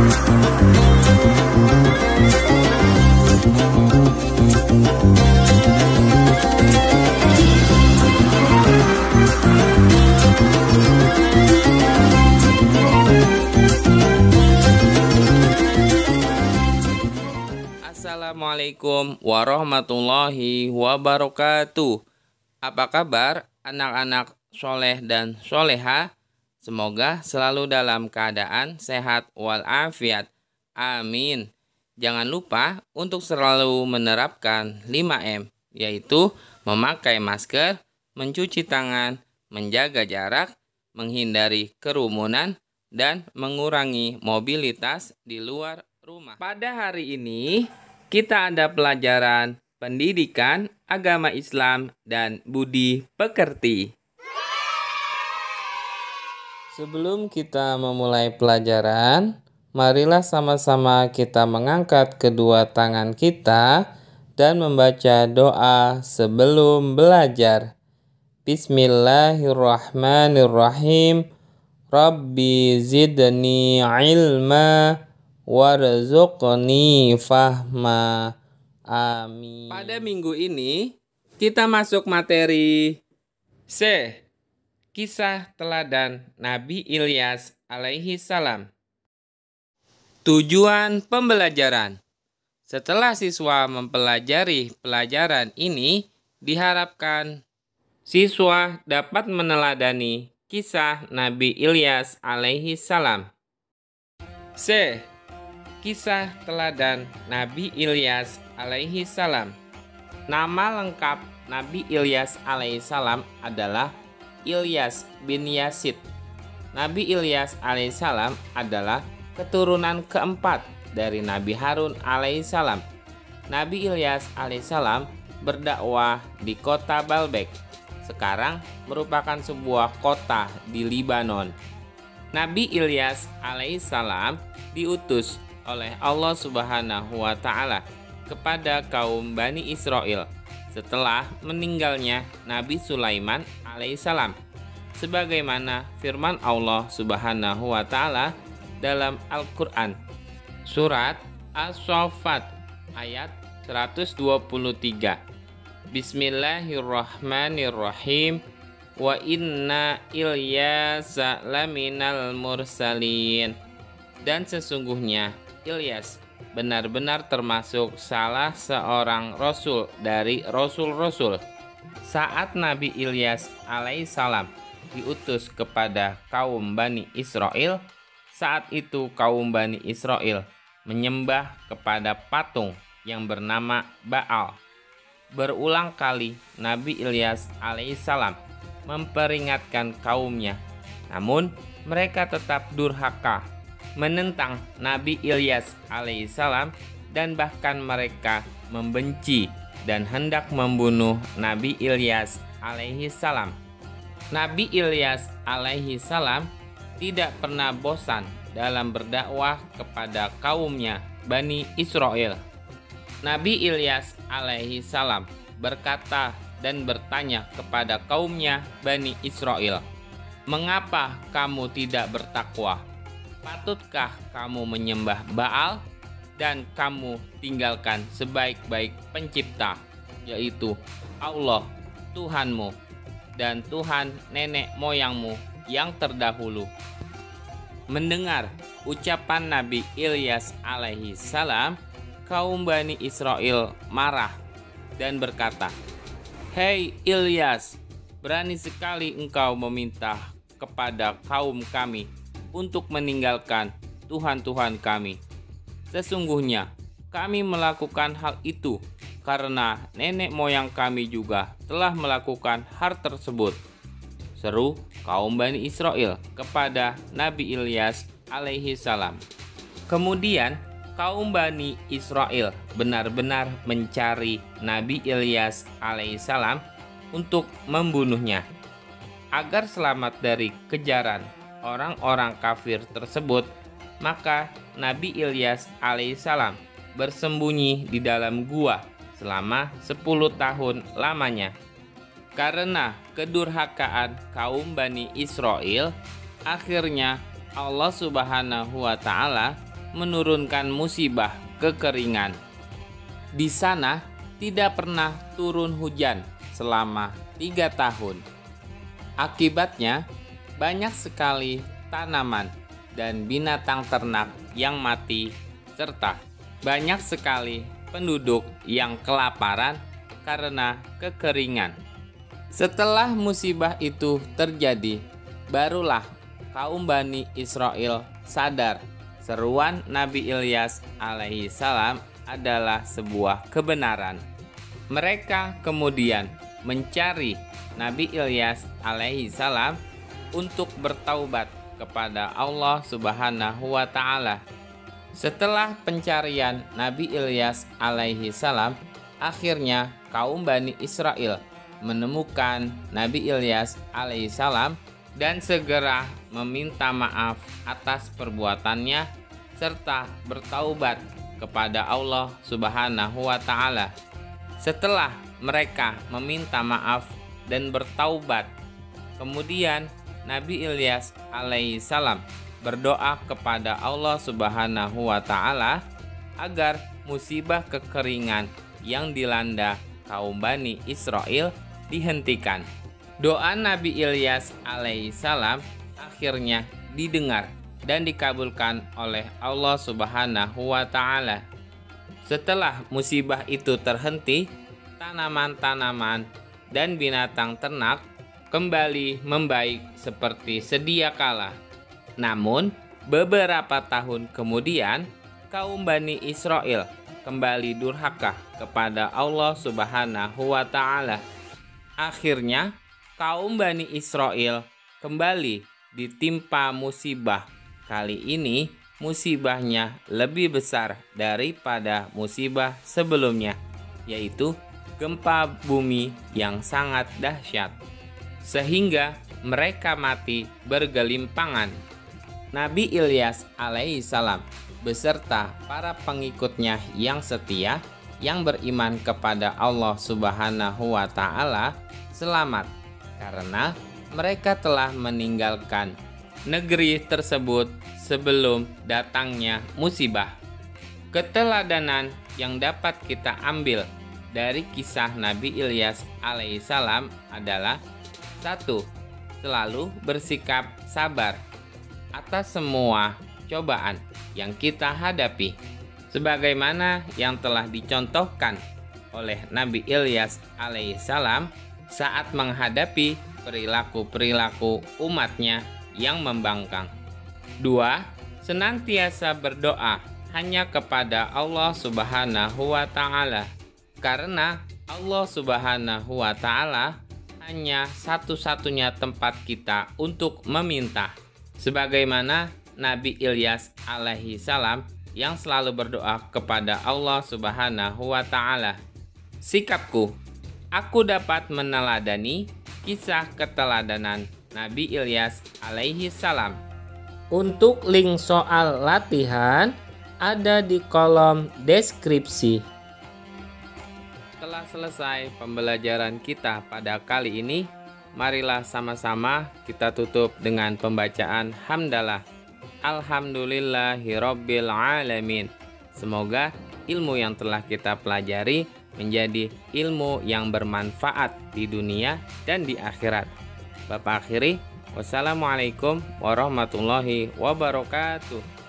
Assalamualaikum warahmatullahi wabarakatuh. Apa kabar anak-anak soleh dan soleha? Semoga selalu dalam keadaan sehat walafiat. Amin. Jangan lupa untuk selalu menerapkan 5M, yaitu memakai masker, mencuci tangan, menjaga jarak, menghindari kerumunan, dan mengurangi mobilitas di luar rumah. Pada hari ini kita ada pelajaran pendidikan agama Islam dan budi pekerti. Sebelum kita memulai pelajaran, marilah sama-sama kita mengangkat kedua tangan kita dan membaca doa sebelum belajar. Bismillahirrahmanirrahim. Rabbi zidni ilma warzuqni fahma. Amin. Pada minggu ini kita masuk materi C. Kisah teladan Nabi Ilyas alaihi salam. Tujuan pembelajaran. Setelah siswa mempelajari pelajaran ini, diharapkan siswa dapat meneladani kisah Nabi Ilyas alaihi salam. C. Kisah teladan Nabi Ilyas alaihi salam. Nama lengkap Nabi Ilyas alaihi salam adalah Ilyas bin Yazid. Nabi Ilyas alaihi salam adalah keturunan keempat dari Nabi Harun alaihi salam. Nabi Ilyas alaihi salam berdakwah di kota Baalbek. Sekarang merupakan sebuah kota di Libanon. Nabi Ilyas alaihissalam diutus oleh Allah Subhanahu wa Ta'ala kepada kaum Bani Israel setelah meninggalnya Nabi Sulaiman alaihissalam, sebagaimana firman Allah Subhanahu wa Ta'ala dalam Al-Quran surat As-Saffat ayat 123. Bismillahirrahmanirrahim. Wa inna Ilyasa laminal mursalin. Dan sesungguhnya Ilyas benar-benar termasuk salah seorang rasul dari rasul-rasul. Saat Nabi Ilyas alaihissalam diutus kepada kaum Bani Israel, saat itu kaum Bani Israel menyembah kepada patung yang bernama Baal. Berulang kali Nabi Ilyas alaihissalam memperingatkan kaumnya, namun mereka tetap durhaka, menentang Nabi Ilyas alaihissalam, dan bahkan mereka membenci dan hendak membunuh Nabi Ilyas alaihissalam. Nabi Ilyas alaihissalam tidak pernah bosan dalam berdakwah kepada kaumnya Bani Israel. Nabi Ilyas alaihi salam berkata dan bertanya kepada kaumnya Bani Israel, "Mengapa kamu tidak bertakwa? Patutkah kamu menyembah Baal dan kamu tinggalkan sebaik-baik pencipta, yaitu Allah Tuhanmu dan Tuhan nenek moyangmu yang terdahulu?" Mendengar ucapan Nabi Ilyas alaihi salam, kaum Bani Israel marah dan berkata, "Hei Ilyas, berani sekali engkau meminta kepada kaum kami untuk meninggalkan Tuhan-Tuhan kami. Sesungguhnya kami melakukan hal itu karena nenek moyang kami juga telah melakukan hal tersebut," seru kaum Bani Israel kepada Nabi Ilyas alaihi salam. Kemudian kaum Bani Israel benar-benar mencari Nabi Ilyas alaihissalam untuk membunuhnya. Agar selamat dari kejaran orang-orang kafir tersebut, maka Nabi Ilyas alaihissalam bersembunyi di dalam gua selama 10 tahun lamanya. Karena kedurhakaan kaum Bani Israel, akhirnya Allah Subhanahu wa Ta'ala menurunkan musibah kekeringan. Di sana tidak pernah turun hujan selama 3 tahun. Akibatnya, banyak sekali tanaman dan binatang ternak yang mati, serta banyak sekali penduduk yang kelaparan karena kekeringan. Setelah musibah itu terjadi, barulah kaum Bani Israel sadar seruan Nabi Ilyas alaihi salam adalah sebuah kebenaran. Mereka kemudian mencari Nabi Ilyas alaihi salam untuk bertaubat kepada Allah Subhanahu wa taala. Setelah pencarian Nabi Ilyas alaihi salam, akhirnya kaum Bani Israel menemukan Nabi Ilyas alaihissalam dan segera meminta maaf atas perbuatannya serta bertaubat kepada Allah Subhanahu wa taala. Setelah mereka meminta maaf dan bertaubat, kemudian Nabi Ilyas alaihissalam berdoa kepada Allah Subhanahu wa taala agar musibah kekeringan yang dilanda kaum Bani Israel dihentikan. Doa Nabi Ilyas alaihissalam akhirnya didengar dan dikabulkan oleh Allah Subhanahu wa taala. Setelah musibah itu terhenti, tanaman-tanaman dan binatang ternak kembali membaik seperti sedia kala. Namun, beberapa tahun kemudian, kaum Bani Israel kembali durhaka kepada Allah Subhanahu wa taala. Akhirnya, kaum Bani Israel kembali ditimpa musibah. Kali ini, musibahnya lebih besar daripada musibah sebelumnya, yaitu gempa bumi yang sangat dahsyat, sehingga mereka mati bergelimpangan. Nabi Ilyas alaihissalam beserta para pengikutnya yang setia yang beriman kepada Allah Subhanahu wa taala selamat karena mereka telah meninggalkan negeri tersebut sebelum datangnya musibah. Keteladanan yang dapat kita ambil dari kisah Nabi Ilyas alaihissalam adalah 1. Selalu bersikap sabar atas semua cobaan yang kita hadapi, sebagaimana yang telah dicontohkan oleh Nabi Ilyas alaihissalam saat menghadapi perilaku-perilaku umatnya yang membangkang. 2. Senantiasa berdoa hanya kepada Allah Subhanahu wa taala, karena Allah Subhanahu wa taala hanya satu-satunya tempat kita untuk meminta, sebagaimana Nabi Ilyas alaihi salam yang selalu berdoa kepada Allah Subhanahu wa taala. Sikapku, aku dapat meneladani kisah keteladanan Nabi Ilyas alaihi salam. Untuk link soal latihan ada di kolom deskripsi. Telah selesai pembelajaran kita pada kali ini. Marilah sama-sama kita tutup dengan pembacaan hamdalah. Alhamdulillahirabbil alamin. Semoga ilmu yang telah kita pelajari menjadi ilmu yang bermanfaat di dunia dan di akhirat. Bapak akhiri, wassalamualaikum warahmatullahi wabarakatuh.